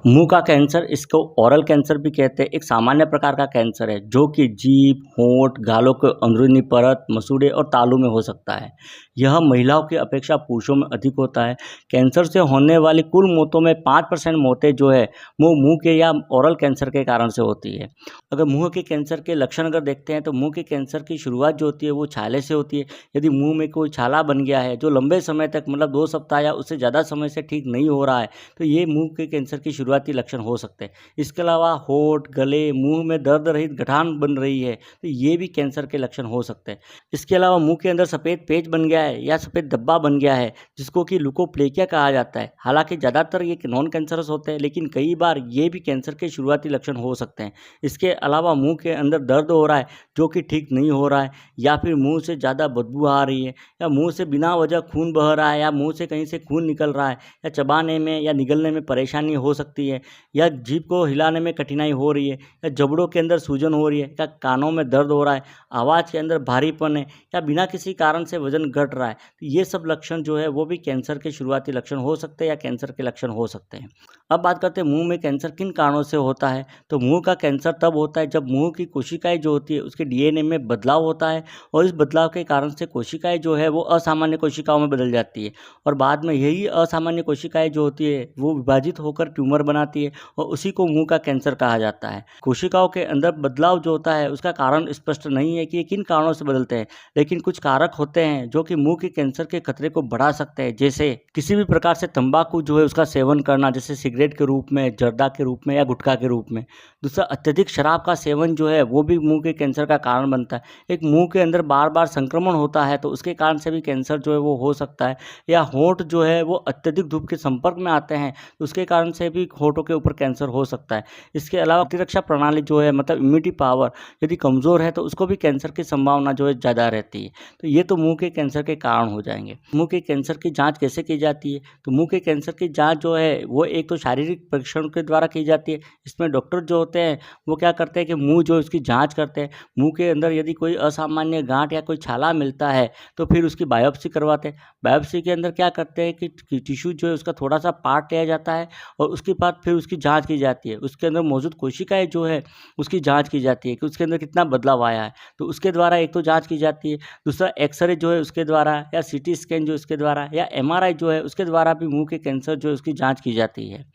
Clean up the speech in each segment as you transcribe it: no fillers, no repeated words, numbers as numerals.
मुंह का कैंसर, इसको ओरल कैंसर भी कहते हैं, एक सामान्य प्रकार का कैंसर है जो कि जीभ, होंठ, गालों के अंदरूनी परत, मसूड़े और तालू में हो सकता है। यह महिलाओं की अपेक्षा पुरुषों में अधिक होता है। कैंसर से होने वाली कुल मौतों में 5% मौतें जो है वो मुंह के या ओरल कैंसर के कारण से होती है। अगर मुंह के कैंसर के लक्षण अगर देखते हैं तो मुंह के कैंसर की शुरुआत जो होती है वो छाले से होती है। यदि मुंह में कोई छाला बन गया है जो लंबे समय तक मतलब 2 सप्ताह या उससे ज़्यादा समय से ठीक नहीं हो रहा है, तो ये मुंह के कैंसर की शुरुआती लक्षण हो सकते हैं। इसके अलावा होंठ, गले, मुंह में दर्द रहित गठान बन रही है, तो ये भी कैंसर के लक्षण हो सकते हैं। इसके अलावा मुंह के अंदर सफ़ेद पेच बन गया है या सफ़ेद धब्बा बन गया है, जिसको कि ल्यूकोप्लेकिया कहा जाता है। हालांकि ज़्यादातर ये नॉन कैंसरस होते हैं, लेकिन कई बार ये भी कैंसर के शुरुआती लक्षण हो सकते हैं। इसके अलावा मुंह के अंदर दर्द हो रहा है जो कि ठीक नहीं हो रहा है, या फिर मुंह से ज़्यादा बदबू आ रही है, या मुंह से बिना वजह खून बह रहा है, या मुंह से कहीं से खून निकल रहा है, या चबाने में या निगलने में परेशानी हो सकती है, या जीभ को हिलाने में कठिनाई हो रही है, या जबड़ों के अंदर सूजन हो रही है, या कानों में दर्द हो रहा है, आवाज़ के अंदर भारीपन है, या बिना किसी कारण से वजन घट रहा है, तो ये सब लक्षण जो है वो भी कैंसर के शुरुआती लक्षण हो सकते हैं या कैंसर के लक्षण हो सकते हैं। अब बात करते हैं मुंह में कैंसर किन कारणों से होता है। तो मुंह का कैंसर तब होता है जब मुंह की कोशिकाएं जो होती है उसके डीएनए में बदलाव होता है, और इस बदलाव के कारण से कोशिकाएं जो है वो असामान्य कोशिकाओं में बदल जाती है, और बाद में यही असामान्य कोशिकाएं जो होती है वो विभाजित होकर ट्यूमर बनाती है, और उसी को मुंह का कैंसर कहा जाता है। कोशिकाओं के अंदर बदलाव जो होता है उसका कारण स्पष्ट नहीं है कि ये किन कारणों से बदलते हैं, लेकिन कुछ कारक होते हैं जो कि मुंह के कैंसर के खतरे को बढ़ा सकते हैं। जैसे किसी भी प्रकार से तंबाकू जो है उसका सेवन करना, जैसे सिगरेट के रूप में, जर्दा के रूप में या गुटखा के रूप में। दूसरा, अत्यधिक शराब का सेवन जो है वो भी मुंह के कैंसर का कारण बनता है। एक मुंह के अंदर बार बार संक्रमण होता है तो उसके कारण से भी कैंसर जो है वो हो सकता है। या होंठ जो है वो अत्यधिक धूप के संपर्क में आते हैं तो उसके कारण से भी होंठों के ऊपर कैंसर हो सकता है। इसके अलावा प्रतिरक्षा प्रणाली जो है मतलब इम्यूनिटी पावर यदि कमज़ोर है तो उसको भी कैंसर की संभावना जो है ज़्यादा रहती है। तो ये तो मुंह के कैंसर के कारण हो जाएंगे। मुंह के कैंसर की जांच कैसे की जाती है? तो मुंह के कैंसर की जांच जो है वो एक तो शारीरिक परीक्षण के द्वारा की जाती है। इसमें डॉक्टर जो होते हैं वो क्या करते हैं कि मुंह जो उसकी जांच करते हैं। मुंह के अंदर यदि कोई असामान्य गांठ या कोई छाला मिलता है तो फिर उसकी बायोप्सी करवाते हैं। बायोप्सी के अंदर क्या करते हैं कि टिश्यू जो है उसका थोड़ा सा पार्ट लिया जाता है, और उसके बाद फिर उसकी जांच की जाती है। उसके अंदर मौजूद कोशिकाएं जो है उसकी जांच की जाती है कि उसके अंदर कितना बदलाव आया है, तो उसके द्वारा एक तो जांच की जाती है। दूसरा, एक्सरे जो है उसके द्वारा, या सीटी स्कैन जो इसके द्वारा, या एमआरआई जो है उसके द्वारा भी मुंह के कैंसर जो है उसकी जांच की जाती है।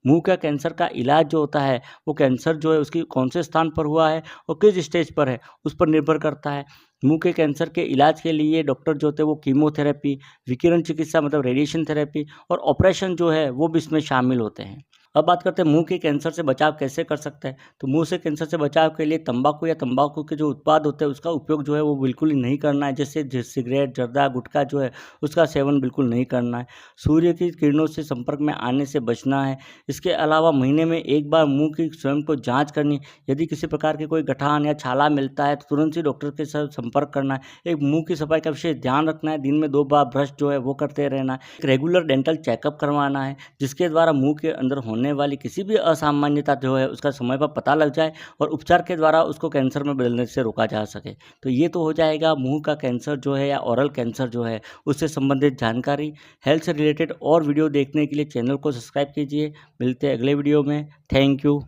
मुंह का कैंसर का इलाज जो होता है वो कैंसर जो है उसकी कौन से स्थान पर हुआ है और किस स्टेज पर है उस पर निर्भर करता है। मुंह के कैंसर के इलाज के लिए डॉक्टर जो होते हैं वो कीमोथेरेपी, विकिरण चिकित्सा मतलब रेडिएशन थेरेपी, और ऑपरेशन जो है वो भी इसमें शामिल होते हैं। अब बात करते हैं मुंह के कैंसर से बचाव कैसे कर सकते हैं। तो मुंह से कैंसर से बचाव के लिए तंबाकू या तंबाकू के जो उत्पाद होते हैं उसका उपयोग जो है वो बिल्कुल ही नहीं करना है। जैसे सिगरेट, जर्दा, गुटखा जो है उसका सेवन बिल्कुल नहीं करना है। सूर्य की किरणों से संपर्क में आने से बचना है। इसके अलावा महीने में एक बार मुंह की स्वयं को जांच करनी। यदि किसी प्रकार के कोई गठान या छाला मिलता है तो तुरंत ही डॉक्टर के साथ संपर्क करना है। एक मुंह की सफाई का विशेष ध्यान रखना है। दिन में 2 बार ब्रश जो है वो करते रहना है। एक रेगुलर डेंटल चेकअप करवाना है, जिसके द्वारा मुंह के अंदर होने वाली किसी भी असामान्यता जो है उसका समय पर पता लग जाए और उपचार के द्वारा उसको कैंसर में बदलने से रोका जा सके। तो ये तो हो जाएगा मुंह का कैंसर जो है या ओरल कैंसर जो है उससे संबंधित जानकारी। हेल्थ से रिलेटेड और वीडियो देखने के लिए चैनल को सब्सक्राइब कीजिए। मिलते हैं अगले वीडियो में। Thank you.